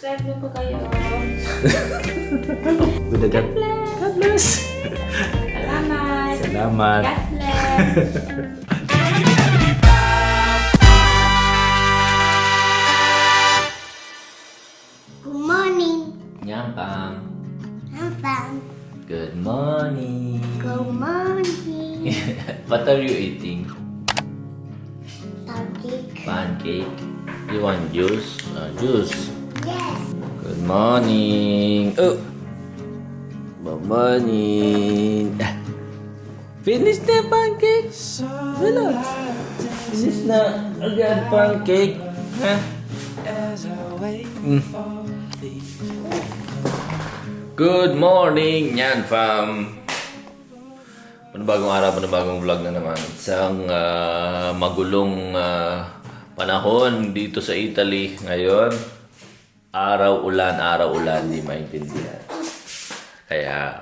Subscribe na po kayo. God bless. God bless. Salamat. Salamat. God bless. Good morning. Nyampang. I'm fine. Good morning. Good morning. What are you eating? Pancake. Pancake. You want juice? Juice. Yes. Good morning. Oh. Good morning. Finish the pancake. Wala. Finish na agad pancake. Ha? Good morning, Nyan fam. Panibagong araw, panibagong vlog na naman. Isang magulong panahon dito sa Italy ngayon. Araw ulan, di maintindihan. Kaya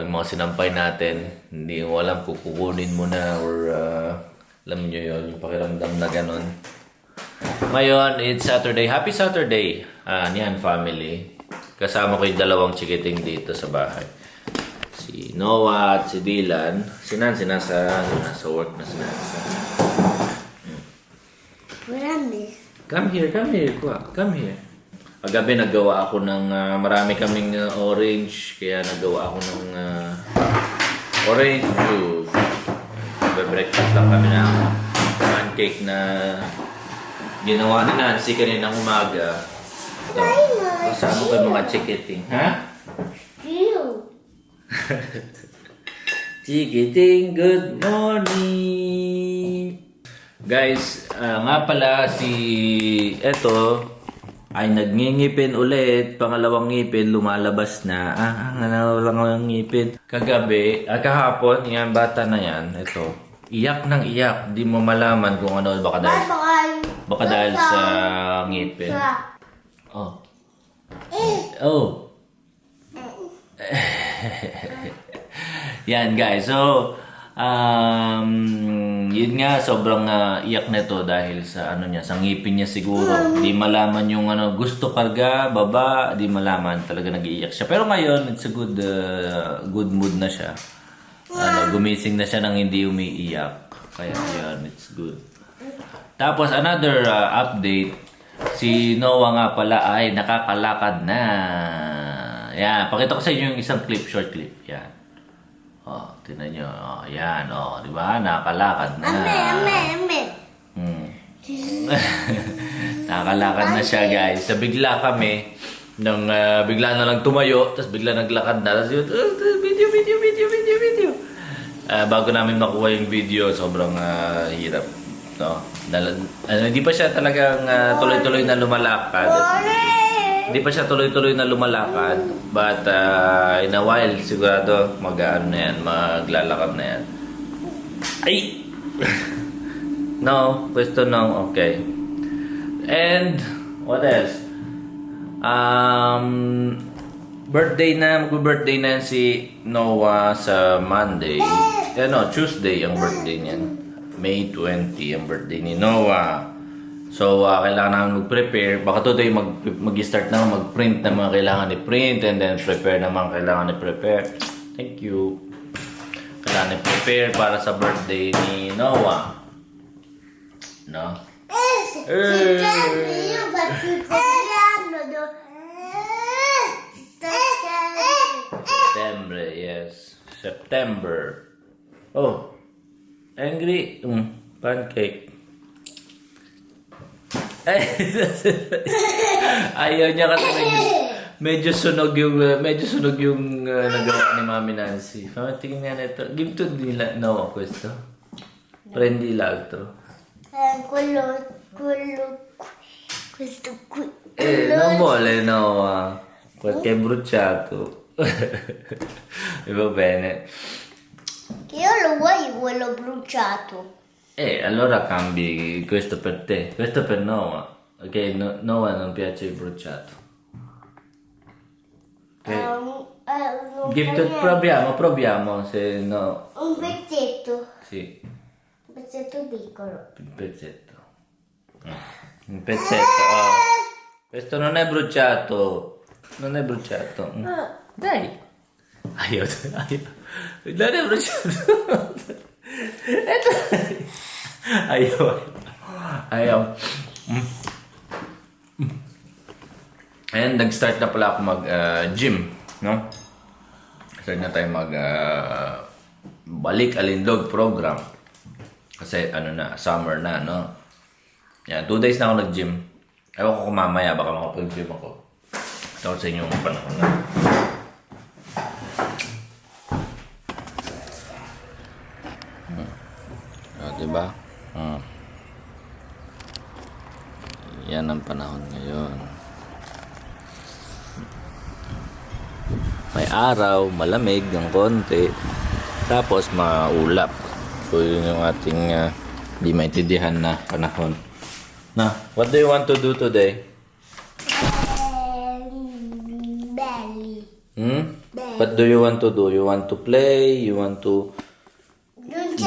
yung mga sinampay natin, hindi mo alam kung kukunin mo na or alam nyo yun, yung pakiramdam na ganon. Ngayon, it's Saturday. Happy Saturday, Nyan family. Kasama ko yung dalawang chikiting dito sa bahay. Si Noah at si Dylan. Si Nancy nasa work na si Nancy. Come here. Come here. Paggabi naggawa ako ng marami kaming orange. Kaya naggawa ako ng orange juice. Breakfast lang kami ng pancake na ginawa ni Nancy kaninang umaga. Ito. Kasama ko yung mga chikiting. Ha? You. Chikiting, good morning! Guys, nga pala si eto ay nagngingipin ulit. Pangalawang ngipin, lumalabas na. Pangalawang ngipin. Kagabi, kahapon, yan, bata na yan. Ito, iyak ng iyak. Di mo malaman kung ano. Baka dahil sa ngipin. Oh. Oh. Yan guys. So, yun nga, sobrang iyak nito dahil sa ano niya, sa ngipin niya siguro. Di malaman yung ano, gusto karga, baba, di malaman. Talaga nag-iiyak siya. Pero ngayon, it's a good mood na siya. Gumising na siya nang hindi umiiyak. Kaya yan, it's good. Tapos another update. Si Noah nga pala ay nakakalakad na. Yan, pakita ko sa inyo yung isang clip, short clip. Yan. Oh, tingnan nyo. Oh, yan, oh, di ba? Nakakalakad na. Nakakalakad na siya, guys. Sa bigla kami, nang bigla na lang tumayo, tapos bigla naglakad na. Tapos yun, video. Bago namin makuha yung video, sobrang hirap. No? Hindi pa siya talagang tuloy-tuloy na lumalakad. Hindi pa siya tuloy-tuloy na lumalakad. But in a while, sigurado mag-ano na yan, maglalakad na yan. Ay! No, questo no. Okay. And, what else? Mag-birthday na si Noah sa Monday. Tuesday ang birthday niyan. May 20 ang birthday ni Noah. So, kailangan namin mag-prepare. Baka today mag-start na mag-print na mga kailangan i-print and then prepare naman kailangan i-prepare. Thank you. Kailangan i-prepare para sa birthday ni Noah. No? September, yes. September. Oh. Angry. Pancake. Ayaw niya kasi medyo sunog yung nagawa ni Mami Nancy. Tingin nga nito. Give to nila. No, questo. Prendi l'altro. Questo qui. Non vuole, no. Perché è bruciato. E va bene. Che io lo vuoi quello bruciato. Allora cambi questo per te. Questo per Noah. Perché Noah non piace il bruciato. Proviamo se no. Un pezzetto. Sì. Un pezzetto piccolo. Un pezzetto. Un pezzetto. Oh. Questo non è bruciato. Non è bruciato. Dai. Ayaw. Non è bruciato. Eto. Ayaw. And nag-start na pala ako mag-gym, no? Start na tayo balik alindog program. Kasi summer na, no? Yan, 2 days na ako nag-gym. Ewan ko kung mamaya, baka makapag-gym ako. Ito sa inyo yung panahon na. Diba? Yan ang panahon ngayon. May araw, malamig ng konti, tapos maulap. So yun yung ating di maintindihan na panahon. Na, what do you want to do today? Belly. What do you want to do? You want to play? You want to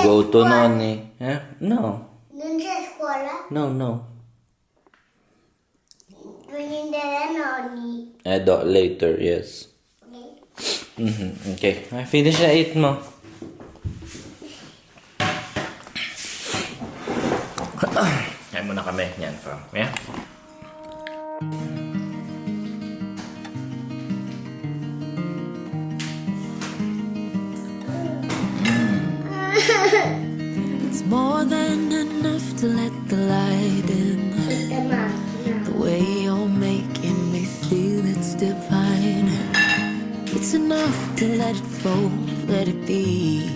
go to Noni? Eh? No. Non c'è scuola? No. Quindi andare a nonni. Later, yes. Okay. Finish na eat mo. Kain muna kami. Yan, fam. Yeah? It's more than enough to let the light in. Questa macchina. The way you're making me feel it's divine. It's enough to let it flow, let it be.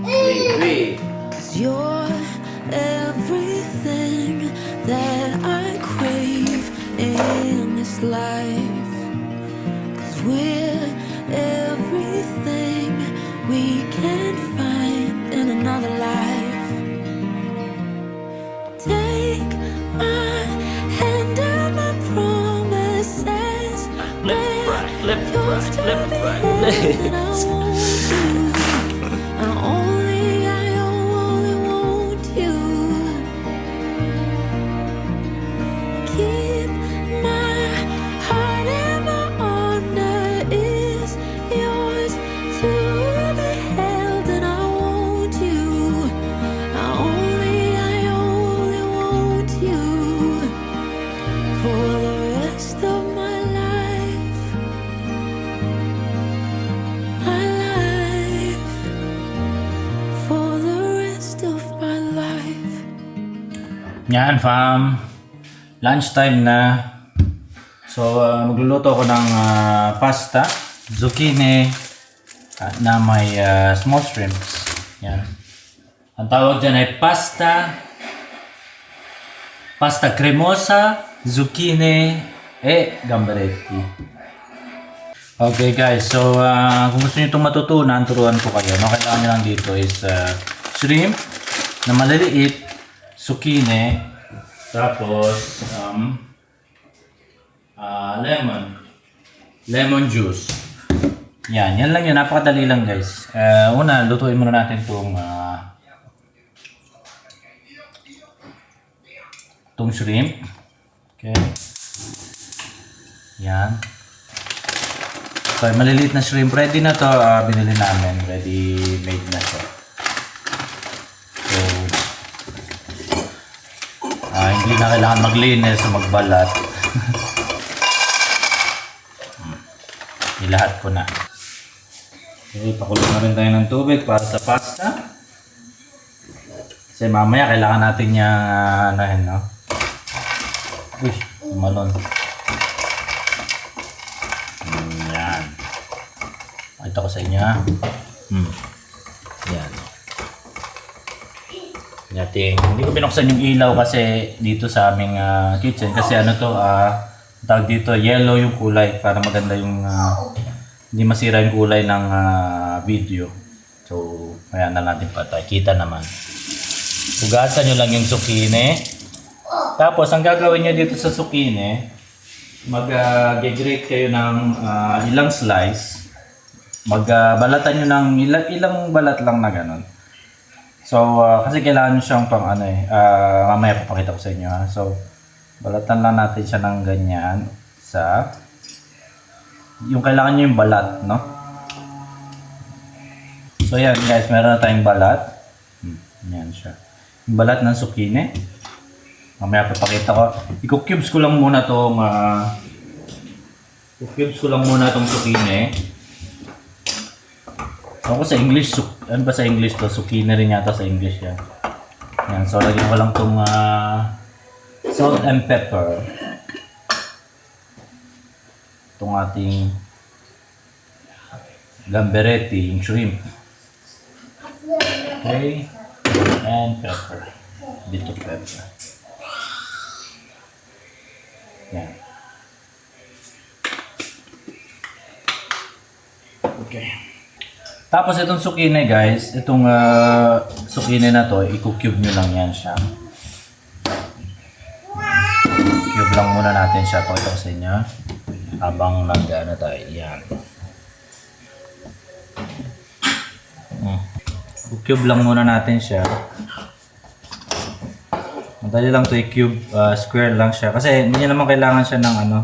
Baby. 'Cause you're everything that I crave in this life. 'Cause we're everything we can find in another life. Take my hand and my promises. Left, right. I only want you. Keep my heart and my honor is yours to be held, and I want you. I only want you for the rest of my life. My life. For the rest of my life. Yan fam, lunchtime na. So magluluto ako ng pasta, zucchini na may small shrimps. Yan. Ang tawag dyan ay pasta cremosa, zucchini e gambaretti. Okay guys, so kung gusto niyo itong matutunan, turuan ko kayo. Ang kailangan nyo lang dito is shrimp na maliliit, zucchini, tapos lemon juice. Yan lang yun. Napakadali lang guys. Una, lutuin muna natin itong shrimp. Okay. Yan. So, maliliit na shrimp. Ready na to. Binili namin. Ready made na to. So, hindi na kailangan maglinis o magbalat. Ilahat ko na. Okay, pakulo na rin tayo ng tubig para sa pasta. Kasi mamaya kailangan natin niyang no? Uy, tumalon. Yan. Pakita ko sa inyo ha. Yan. Hindi ko binuksan yung ilaw kasi dito sa aming kitchen. Kasi tawag dito, yellow yung kulay para maganda yung hindi masira yung kulay ng video. So, kaya na natin patay. Kita naman. Hugasan nyo lang yung zucchini. Tapos, ang gagawin nyo dito sa zucchini, mag-grate kayo ng ilang slice. Balatan nyo ng ilang balat lang na ganun. So, kasi kailangan nyo siyang mamaya papakita ko sa inyo ha. So, Balatan lang natin siya ng ganyan sa yung kailangan nyo yung balat, no? So yan guys, meron na tayong balat. Yan siya. Yung balat ng zucchini. Mamaya papakita ko. I-cubes ko lang muna tong zucchini. Ako sa English, ano ba sa English to? Zucchini rin yata sa English yan. Yan, so lagyan ko lang tong salt and pepper. Itong ating gamberetti, yung shrimp. Okay. And pepper. Bit of pepper. Yan. Okay. Tapos itong zucchini guys, itong zucchini na to, i-cube nyo lang yan siya. Cube lang muna natin siya. Pakita ko sa inyo. Habang nag-ano tayo. Yan. Cube lang muna natin siya. Madali lang to i-cube. Square lang siya. Kasi hindi naman kailangan siya ng ano,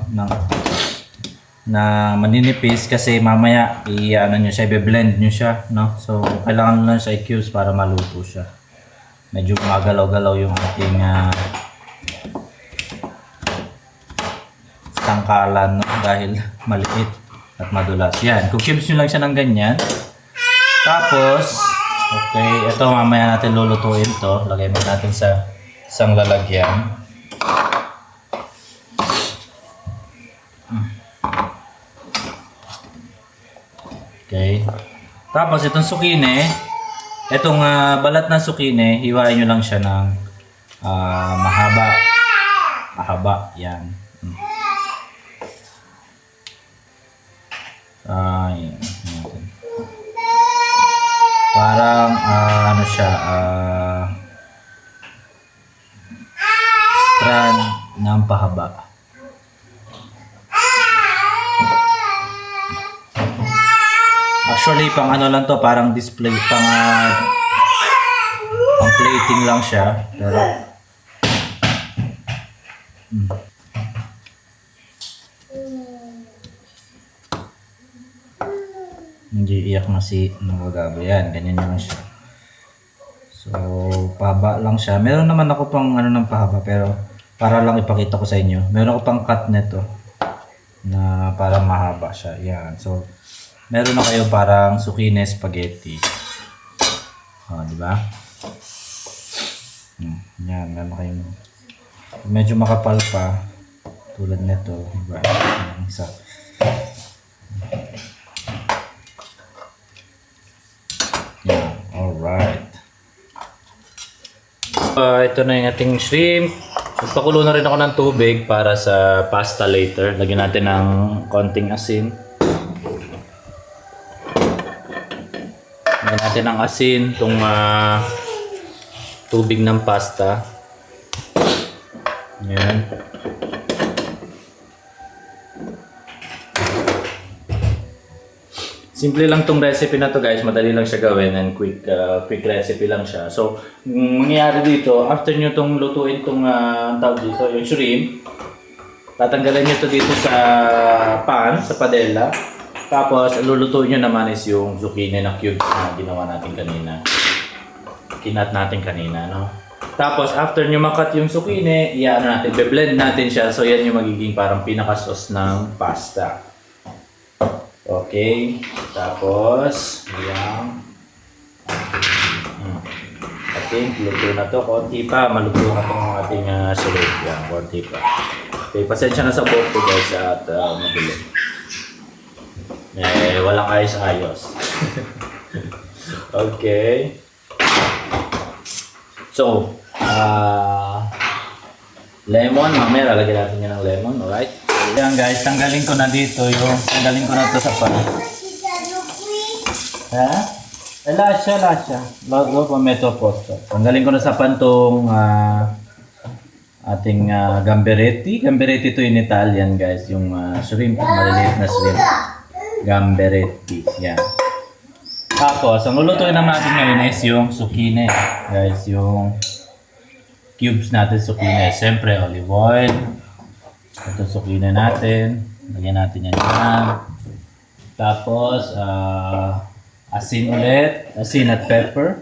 na maninipis kasi mamaya i-blend nyo siya, no? So kailangan lang siya i-cubes para maluto siya. Medyo magalaw-galaw yung ating sangkalan, no? Dahil maliit at madulas. Yan, cubes nyo lang siya ng ganyan. Tapos, okay, ito mamaya natin lulutuin to. Lagay mo natin sa isang lalagyan. Okay. Tapos itong zucchini, itong balat ng zucchini, hiwain nyo lang siya ng mahaba. Mahaba, yan. Yan. Parang ano siya, strand ng pahaba. Actually, pang ano lang to, parang display, pang plating lang siya. Pero hindi iyak na si Nagagawa. Yan, ganyan lang siya. So, pahaba lang siya. Meron naman ako pang ano ng pahaba, pero para lang ipakita ko sa inyo. Meron ako pang cut nito na para mahaba siya. Yan. So, meron na kayo parang zucchini spaghetti. Oh, di ba? Yan, meron kayo. Medyo makapal pa tulad nito, di ba? Isa. Yan, alright. Ito na yung ating shrimp. Magpakulo na rin ako ng tubig para sa pasta later. Lagyan natin ng konting asin. Lagyan natin ng asin, itong tubig ng pasta. Yan. Simple lang tong recipe na to guys, madali lang siya gawin and quick recipe lang siya. So, mangyayari dito, after nyo tong lutuin tong tawag dito, yung shrimp, tatanggalin nyo to dito sa pan, sa padella. Tapos, lulutuin nyo naman is yung zucchini na cubes na ginawa natin kanina. Kinat natin kanina, no? Tapos, after nyo makat yung zucchini, natin, be-blend natin siya. So, yan yung magiging parang pinaka-sauce ng pasta. Okay. Tapos, ayan. I think, luto na to. Konti pa. Maluto na itong ating shrimp. Yan, konti pa. Okay, pasensya na sa buhok ko guys at mabili. Walang ayos-ayos. Okay. So, lemon. Mamaya, lalagyan natin yan ng lemon. Alright? Yan guys, tanggalin ko na dito yung, tanggalin ko na ito sa pan. Ha? Lasya. Lago pa meto posto. Tanggalin ko na sa pan tong ating gamberetti. Gamberetti to in Italian guys, yung shrimp, maliliit na shrimp. Gamberetti, yan. Tapos, ang lulutuin naman natin ngayon is yung zucchini. Guys, yung cubes natin zucchini. Siyempre, olive oil. Ito zucchini natin. Lagyan natin yan dyan. Tapos, asin ulit. Asin at pepper.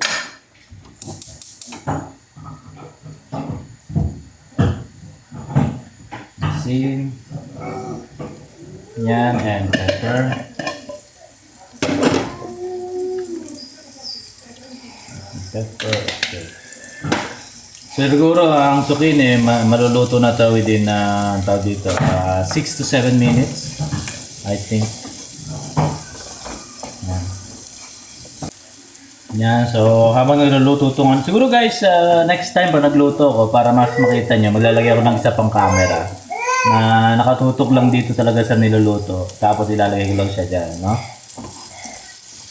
Asin. Yan, and pepper. Pepper, okay. So siguro ang zucchini maluluto na to within tawag dito 6 to 7 minutes I think. Yan. So habang nagluluto ito siguro guys next time pag nagluto ko para mas makita nyo maglalagay ako ng isa pang camera na nakatutok lang dito talaga sa niluluto tapos ilalagay ko lang siya dyan, no?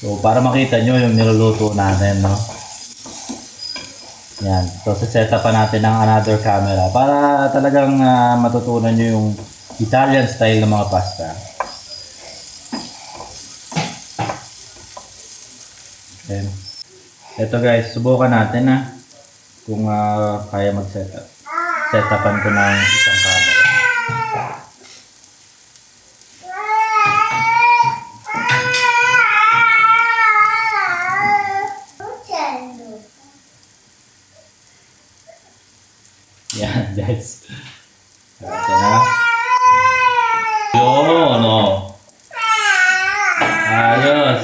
So para makita nyo yung niluluto natin, no? Yan. So, set up pa natin ng another camera para talagang matutunan nyo yung Italian style ng mga pasta. Okay. Ito guys, subukan natin kung kaya mag-set up. Set upan ko ng isang camera. Yan guys. Ito na. Yun, ayos.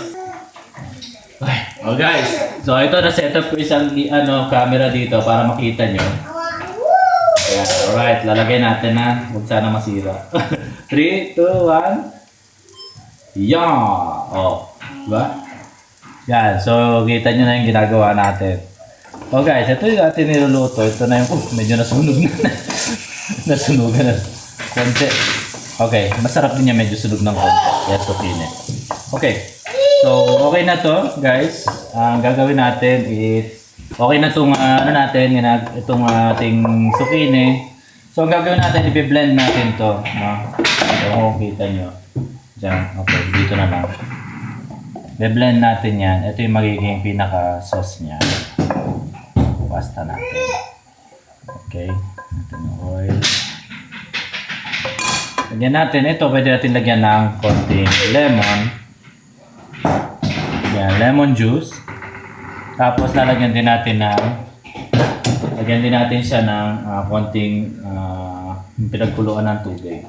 Oh guys, so ito na setup ko isang camera dito para makita nyo. Yeah, alright, lalagay natin huwag sana masira. 3, 2, 1. Yan! Oh, diba? Yan, so kita nyo na yung ginagawa natin. Oh guys, ito yung ating niluluto. Ito na yung, medyo nasunog na. Nasunugan na. Konti. Okay, masarap din niya medyo sunog ng konti. Yes, zucchini. Okay. So, okay na to, guys. Ang gagawin natin is, okay na itong, itong ating zucchini. So, ang gagawin natin, i-blend natin to. No? So, kung kita nyo. Diyan. Okay, dito na lang. I-blend natin yan. Ito yung magiging pinaka-sauce niya. Pasta natin. Okay. Natin yung oil. Lagyan natin. Ito, pwede natin lagyan ng konting lemon. Yan, lemon juice. Tapos, lalagyan din natin siya ng konting pinagkuluan ng tubig.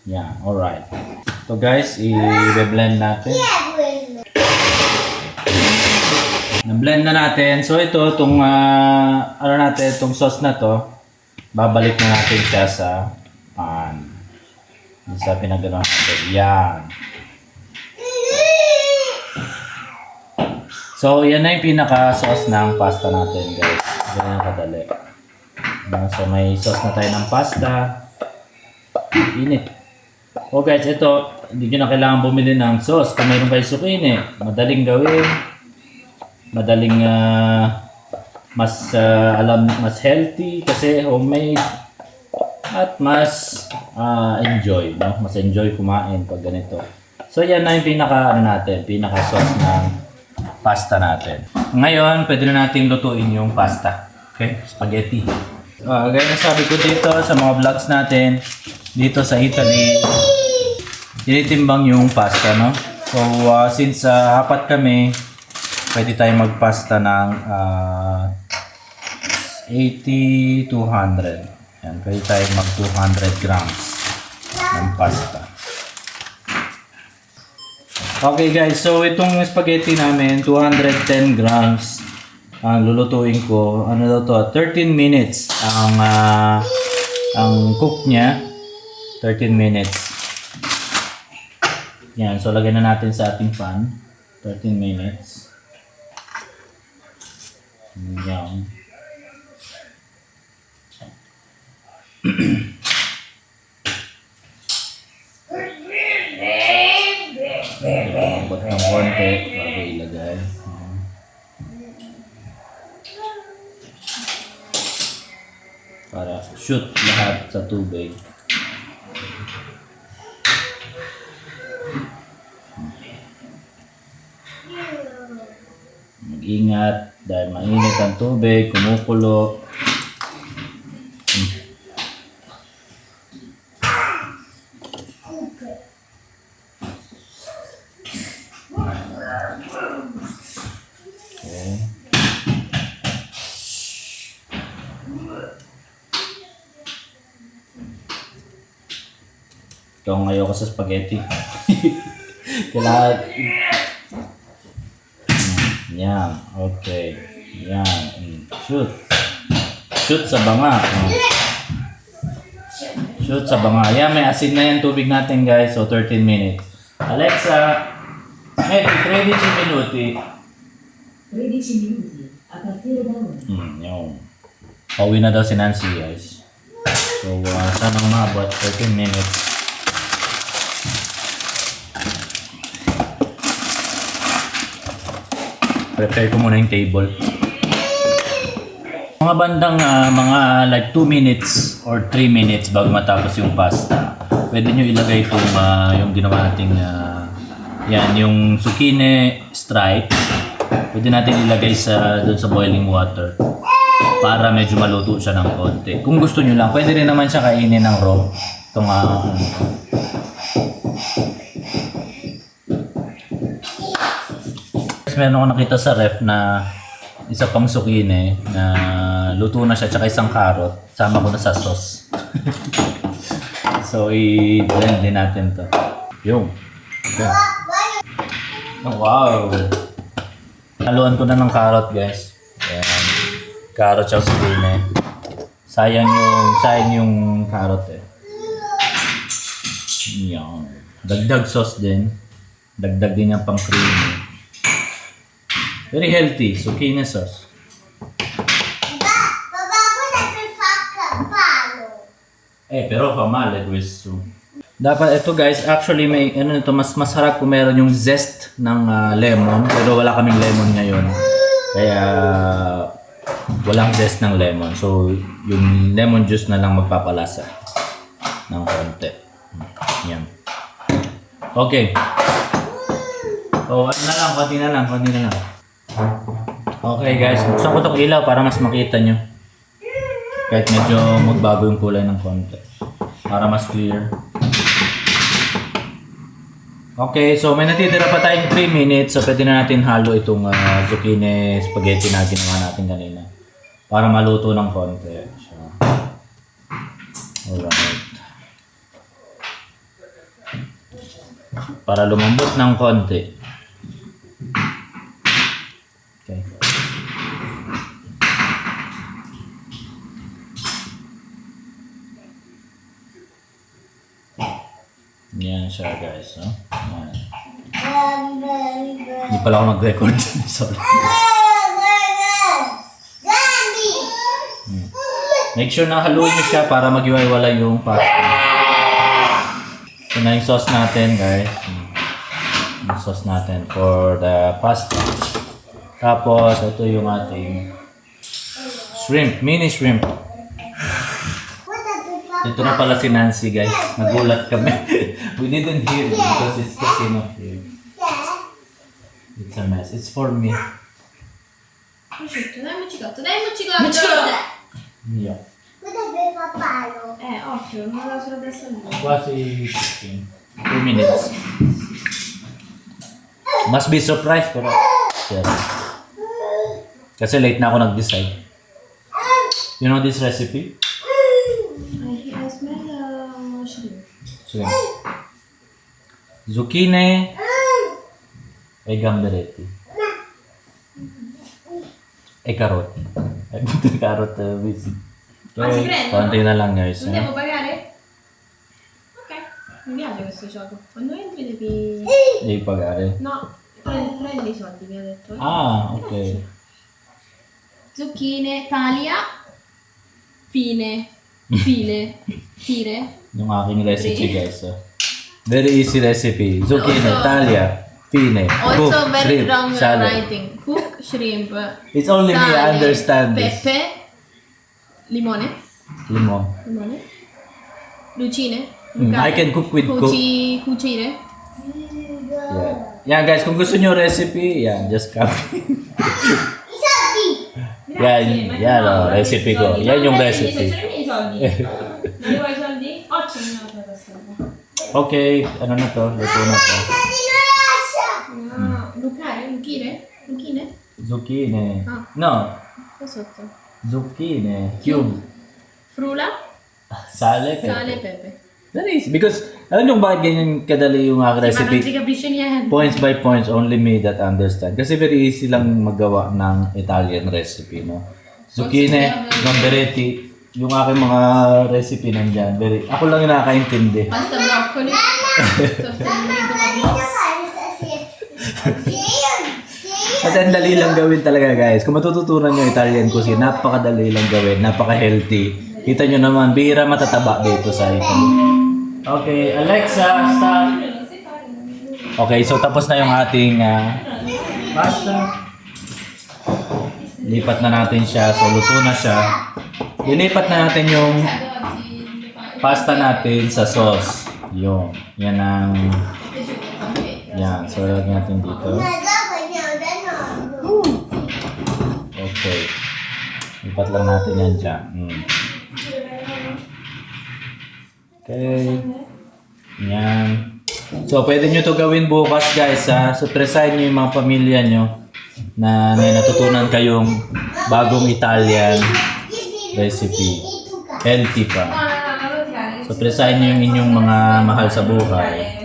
Yan, alright. So guys, i-blend natin. Na-blend na natin. So ito, itong itong sauce na to, babalik na natin siya sa pan. Sa pinagano'n natin. Yan. So, yan na yung pinaka-sauce ng pasta natin, guys. Ganyan kadali. So, may sauce na tayo ng pasta. Init. Oh guys, ito, hindi nyo na kailangan bumili ng sauce. Kung mayroon kayo zucchini, madaling gawin. Madaling mas healthy kasi homemade at mas enjoy, no? Mas enjoy kumain pag ganito. So yan na yung pinaka sauce ng pasta natin. Ngayon, pwede na nating lutuin yung pasta. Okay? Spaghetti. Gaya na sabi ko dito sa mga vlogs natin dito sa Italy, tinitimbang yung pasta, no? So since apat kami, pwede tayong magpasta ng 80 to 100. Yan, pwede tayong mag 200 grams ng pasta. Okay guys, so itong spaghetti namin, 210 grams ang lulutuin ko. Ano daw to? 13 minutes ang cook niya. 13 minutes. Yan, so lagyan na natin sa ating pan. 13 minutes. Yan. Lambot ng konti bago ilagay. Para shoot lahat sa tubig. Mag-ingat dahil mainit ang tubig, kumukulo. Okay. Ikaw ang ayoko sa spaghetti. Kailangan... Yan. Okay. Yan. Shoot. Shoot sa banga. Oh. Shoot sa banga. Yan, may asin na yan tubig natin guys. So 13 minutes. Alexa, metti 13 minuti. 13 minuti a partire da ora. Yun. Pauwi na daw si Nancy guys. So sana umabot 13 minutes. Prepare ko muna yung table. Mga bandang mga like 2 minutes or 3 minutes bago matapos yung pasta, pwede nyo ilagay itong yung ginawa nating yan, yung zucchini stripes. Pwede natin ilagay doon sa boiling water para medyo maluto siya ng konti. Kung gusto nyo lang, pwede rin naman siya kainin ng raw. Itong meron ako nakita sa ref na isa pang zucchini na luto na siya tsaka isang carrot. Sama ko na sa sauce. So, i-blend din natin to. Yung. Okay. Oh, wow! Haluan ko na ng carrot, guys. Ayan. Carrot tsaka zucchini. Sayang yung carrot eh. Yan. Dagdag sauce din. Dagdag din yung pang creamy. Very healthy, zucchini sauce. Papà, cosa per fare palo? Pero fa male questo. Dapat ito guys, actually may mas masarap kung meron yung zest ng lemon, pero wala kaming lemon ngayon. Kaya walang zest ng lemon. So yung lemon juice na lang magpapalasa ng konti. Yan. Okay. So ano na lang, konti na lang. Okay guys, gusto ko itong ilaw para mas makita nyo. Kahit medyo magbago yung kulay ng konti. Para mas clear. Okay, so may natitira pa tayong 3 minutes. So pwede na natin halo itong zucchini spaghetti na ginawa natin kanina. Para maluto ng konti. So, alright. Para lumambot ng konti. Okay. Yan siya guys. No? Yan. Hindi pala ako nag-record. Sorry. Make sure na haluin nyo siya para mag-iwalay yung pasta. Ito na yung sauce natin guys. Yung sauce natin for the pasta. Tapos, ito yung ating shrimp, mini shrimp. Ito na pala si Nancy, guys. Nagulat kami. We didn't hear it because it's casino here. It's a mess. It's for me. Prosciutto, dai mozzicotto. Yeah. Cosa per fare palo? Occhio, non la sulla destra lì. Quasi 2 minutes. Must be surprised, pero... Yeah. Kasi late na ako nag-decide. You know this recipe? I smell shrimp. So, zucchini e gamberetti. E carote. Carrot with... Si prende? Konti na lang guys. Non devo pagare? Ok, mi piace questo gioco. Quando entri devi... Devi pagare. No, prendi i soldi, mi ha detto. Ah, ok. Zucchine, talia, fine, file, tire. Yung aking recipe guys. Very easy recipe. Zucchini, Also- talia, fine, Also cook, very shrimp, wrong salad. writing. Cook, shrimp, It's only me sale, understand this. pepe, limone, Limon. lucine. I can cook with cook. Cucire. Yeah. Yan guys, kung gusto nyo recipe, yan, just copy. Yan, recipe ko. Yan yung recipe. I soldi. Non vuoi i soldi? Ottimo, Okay, ano na to? Luto na to. Zucchine? Zucchine. Ah. No, Qua sotto. zucchine. Cube. Frula, Sale, pepe. sale e pepe. That is, because, alam nyo bakit ganyan kadali yung aking Sì, ma non si recipe? capisce niente. Points by points, only me that understand. Kasi very easy lang magawa ng Italian recipe, no? Zucchine, gamberetti, yung aking mga recipe nandyan. Ako lang yung nakakaintindi. Pasta broccoli. Tortellino box. Kasi ang dali lang gawin talaga, guys. Kung matututunan nyo Italian cuisine, napakadali lang gawin, napaka-healthy. Kita nyo naman, bihira matataba dito sa Italy. Okay, Alexa, stop. Okay, so tapos na yung ating pasta. Lipat na natin siya, so luto na siya. Lilipat na natin yung pasta natin sa sauce. Yung, yan ang... Yan, so lagyan natin dito. Okay. Lipat lang natin yan dyan. Okay. Yan. So, pwede nyo to gawin bukas, guys. Surprisein nyo yung mga pamilya nyo na may natutunan kayong bagong Italian recipe. Healthy pa. Surprisein nyo yung inyong mga mahal sa buhay.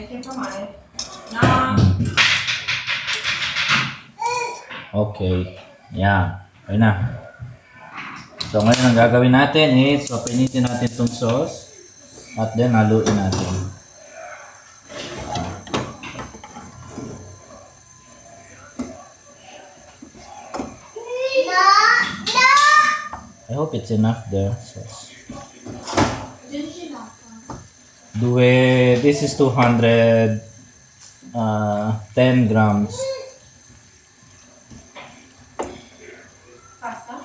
Okay. Yan. Okay na. So, ngayon ang gagawin natin is, so, pinitin natin itong sauce at then haluin natin. I hope it's enough there. Sauce. This is 210 grams. Pasta?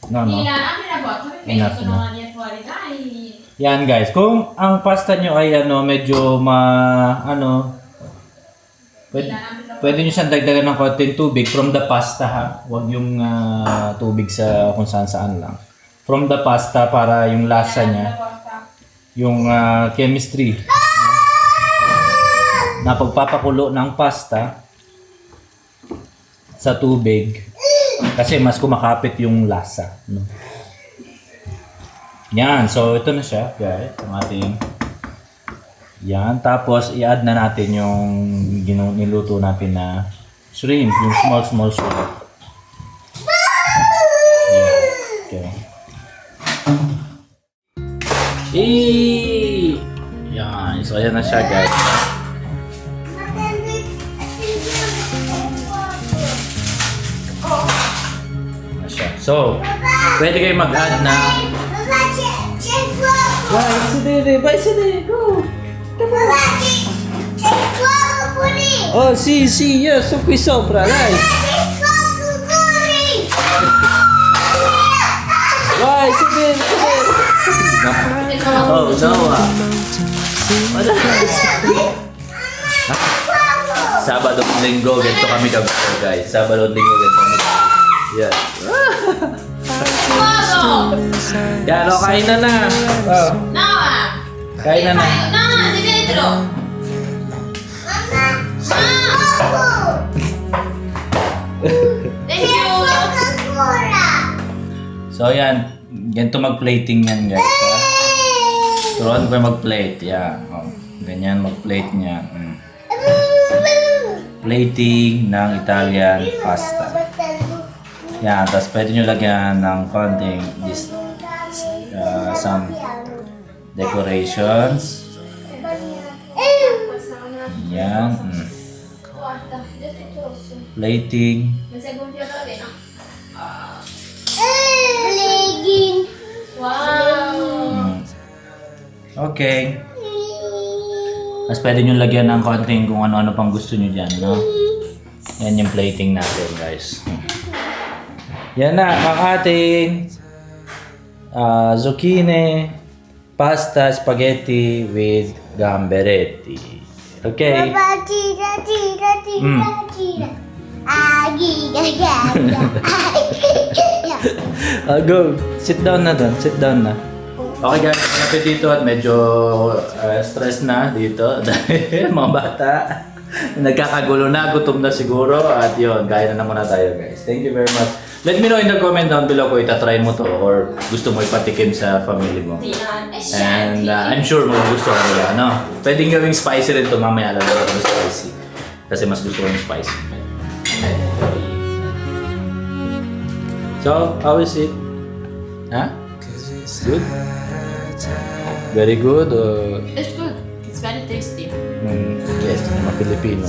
No, no. Apri la porta perché Enough, sono enough. lì fuori, dai. Yan guys, kung ang pasta nyo ay medyo pwede nyo siyang dagdagan ng konting tubig from the pasta ha. Huwag yung tubig sa kung saan lang. From the pasta para yung lasa niya, yung chemistry na pagpapakulo ng pasta sa tubig kasi mas kumakapit yung lasa. No? Yan, so ito na siya guys, ang ating yan, tapos i-add na natin yung niluto natin na shrimp, yung small shrimp. Yan, okay. Yan, so ayan na siya guys. Ayan na siya. So, pwede kayo mag-add na vai sedere, go! Oh, sì, io sto qui sopra, dai! Vai, sedere! Oh, Noah! Sabado at Linggo, ganito kami gagawin, guys. Sabado at Linggo, ganito kami. Yes. Yan, o, kain na na. Oh. Noah! Kain na na. Noah, di dentro! Thank you! So, yan. Ganito mag-plating yan, guys. Ha? Turuan ko mag-plate. Yan. Oh. Ganyan mag-plate niya. Plating ng Italian pasta. Yan. Tapos pwede nyo lagyan ng konting some decorations. Yan. Plating. Okay. Mas pwede nyo lagyan ng konting kung ano-ano pang gusto nyo dyan, no? Yan yung plating natin, guys. Yan na, ang ating zucchine, pasta, spaghetti with gamberetti. Okay? Go. Sit down na doon. Sit down na. Okay guys, malapit dito at medyo stress na dito dahil mga bata nagkakagulo na, gutom na siguro at yun, gaya na muna tayo guys. Thank you very much. Let me know in the comment down below kung itatry mo to or gusto mo ipatikim sa family mo. And I'm sure magugustuhan nila, no? Pwedeng gawing spicy rin to mamaya, lalagyan ko ng spicy. Kasi mas gusto ko yung spicy. So, how is it? Huh? Good? Very good? It's good. It's very tasty. Yes, mga Filipino.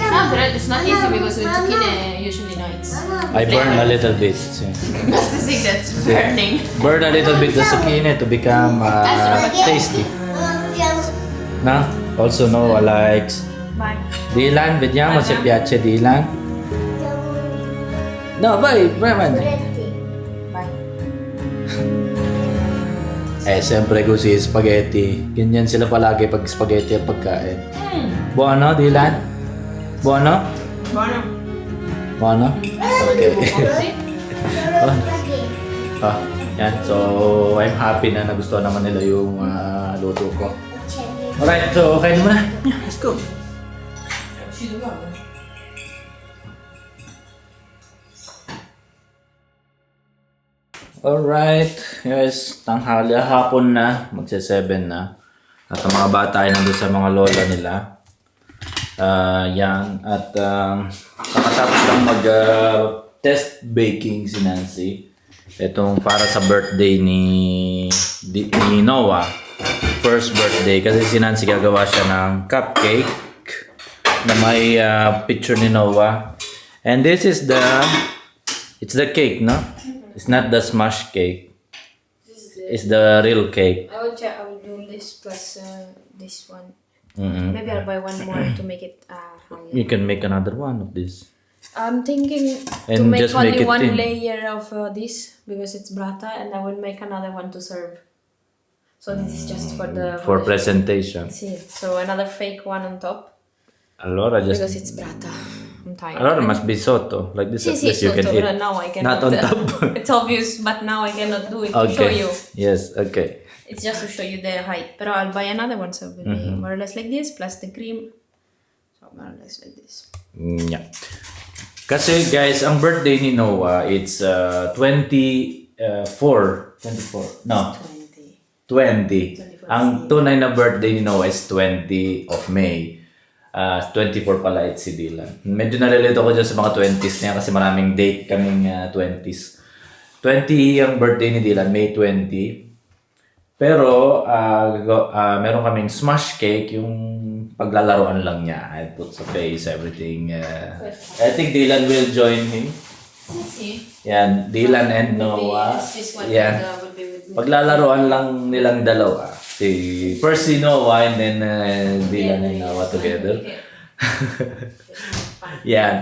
No, but it's not easy because with zucchini, usually no, it's... I burn a little bit. That's the thing that's burning. Burn a little bit the zucchini to become tasty. No? Also Noah likes. Bye. Dylan, vediamo se piace Dylan. No, vai, man. Bye. Siyempre gusto spaghetti. Ganyan sila palagi pag spaghetti ang pagkain. Buono, Dylan? Buono? Bueno. Buono? Okay. Yan. So, I'm happy na nagustuhan naman nila yung luto ko. Alright, so okay naman na. Yeah, let's go. Alright, guys, tanghali, hapon na, magse-7 na. At ang mga bata ay nandun sa mga lola nila. Yan, at kakatapos lang mag-test baking si Nancy. Itong para sa birthday ni Noah. First birthday, kasi si Nancy gagawa siya ng cupcake na may picture ni Noah. And this is it's the cake, no? It's not the smash cake. It's the real cake. I will try. I will do this plus this one. Mm-hmm. Maybe I'll buy one more to make it higher. You can make another one of this. I'm thinking to And make just make only it one thin. layer of this because it's burrata, and I will make another one to serve. So this is just for the For presentation. See, so another fake one on top Allora just because it's burrata. I'm tired. allora must be sotto. Like this at See, least you can so eat. now I cannot. Not on top. It's obvious, but now I cannot do it to show Okay. you. Yes, okay. It's just to show you the height. But I'll buy another one, so it will be Mm-hmm. more or less like this, plus the cream. So more or less like this. Yeah. Kasi guys, ang birthday ni Noah, it's 24. No, 20. Ang tunay na birthday ni Noah is 20 of May. 24 pala it's si Dylan. Medyo nalilito ko dyan sa mga 20s niya kasi maraming date kaming 20s. 20 ang birthday ni Dylan, May 20. Pero meron kaming smash cake, yung paglalaroan lang niya. I put sa face, everything. I think Dylan will join him. See? Yan, Dylan and Noah. This one Yan. will be with me. Paglalaroan lang nilang dalawa. First si Noah and then Dylan and Noah together. Yan.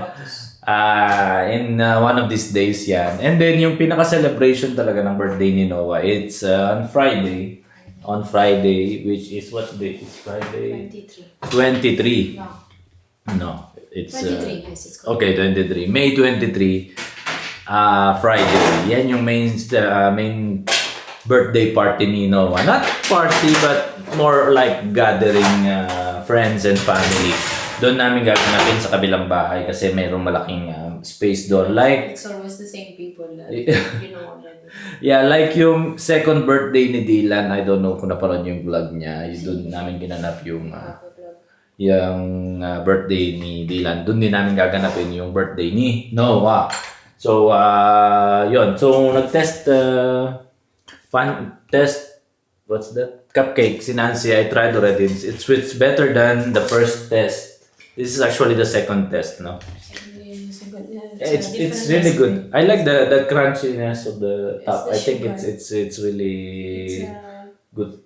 In one of these days yan. And then yung pinaka-celebration talaga ng birthday ni Noah, it's on Friday. On Friday, which is what day? It's Friday? 23. 23. No. It's 23, yes, it's called. okay, 23. May 23. Friday. Yan yung main birthday party ni Noah. Not party, but more like gathering friends and family. Doon namin gaganapin sa kabilang bahay kasi mayroong malaking space doon. Like, It's always the same people that you know already. yeah, like yung second birthday ni Dylan, I don't know kung naparoon yung vlog niya. Doon namin ginanap yung birthday ni Dylan. Doon din namin gaganapin yung birthday ni Noah. So, yun. So, nag-test, what's that? Cupcake. Si Nancy, I tried already. It's better than the first test. This is actually the second test, no? It's really good. I like the crunchiness of the top. I think it's really good.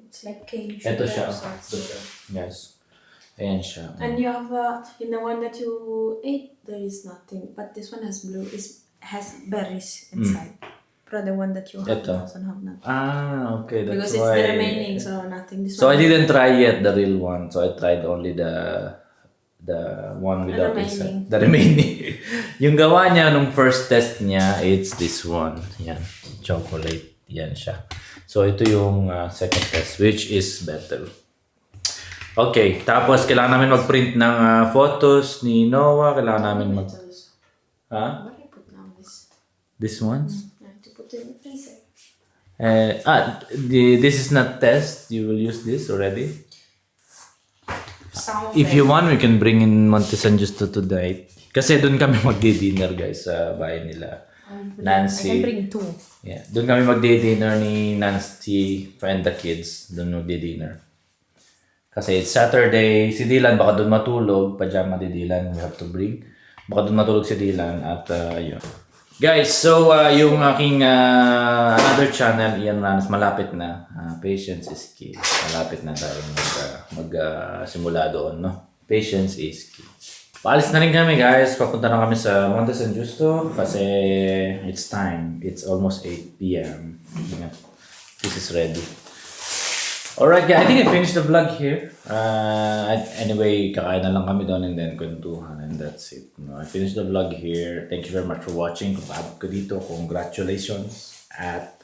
It's like cane Ito sugar. siya. So Ito it's siya. Yes. Ayan siya. And you have in the one that you ate, there is nothing. But this one has has berries inside. But the one that you have Ito. doesn't have nothing. Okay. That's Because it's why. the remaining, so nothing. This So I one didn't try yet the real one. So I tried only the The one without remaining. the remaining. Yung gawa niya nung first test niya, it's this one. Yan. Chocolate. Yan siya. So, ito yung second test, which is better. Okay. Tapos, kailangan namin mag-print ng photos ni Noah. Kailangan namin mag... Ha? What I put now is This ones? to put in the freezer. This is not test. You will use this already. Sound If you want, we can bring in Monte San Justo tonight. Kasi doon kami magdi-dinner guys sa bahay nila. Nancy. I can bring 2. Yeah. Doon kami magdi-dinner ni Nancy and the kids. Doon magdi-dinner. Kasi it's Saturday. Si Dylan baka doon matulog. Pajama di Dylan. We have to bring. Baka doon matulog si Dylan. At yun. Guys, so yung aking another channel, Ian Ranas, malapit na. Patience is key. Malapit na tayo mag-simula doon, no? Patience is key. Paalis na rin kami, guys. Papunta na kami sa Monte San Justo kasi it's time. It's almost 8 p.m. Yeah. This is ready. Alright, guys. I think I finished the vlog here. Anyway, kakain na lang kami doon and then kwentuhan and that's it. No, I finished the vlog here. Thank you very much for watching. Kung paabot ko dito, congratulations. At,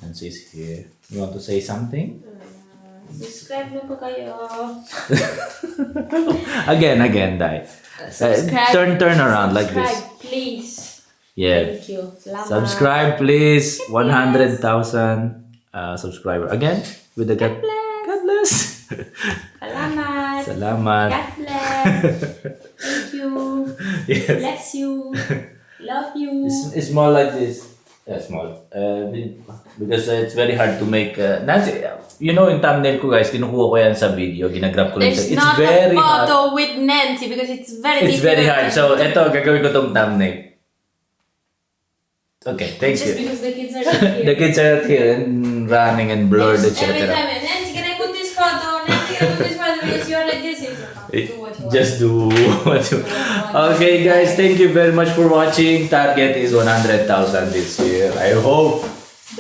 Nancy's here. You want to say something? Subscribe na po kayo. Again, Dai. Subscribe. Turn around like this. Subscribe, please. Yeah. Thank you. Salamat. Subscribe, please. 100,000 subscriber. Again, with the God bless. Salamat. Salamat. God bless. Thank you. Yes. Bless you. Love you. It's more like this. Small. Because it's very hard to make. Nancy, you know, in thumbnail ko guys, kinukuha ko yan sa video. Ginagrab ko lang There's siya. It's not very a hard. photo with Nancy because it's very It's very difficult. hard. So, eto, gagawin ko tong thumbnail. Okay, thank Just you. because the kids are not here. The kids are here and running and blurred, Every etc. time, Nancy, can I put this photo? Nancy, can I put this photo? Because you're like this. Do what you want. Just do what you Okay guys, thank you very much for watching. Target is 100,000 this year. I hope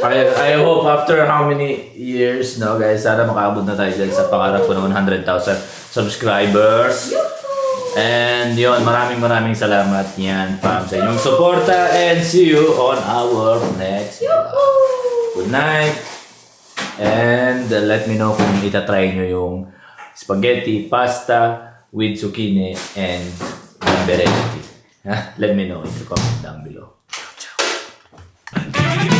after how many years, no guys, sana makaabot na tayo dyan sa pangarap ko ng 100,000 subscribers. And yun, maraming salamat yan, fam, sa inyong suporta. And see you on our next vlog. Good night. And let me know kung itatry nyo yung spaghetti, pasta with zucchini and gamberetti. Let me know in the comment down below. Ciao.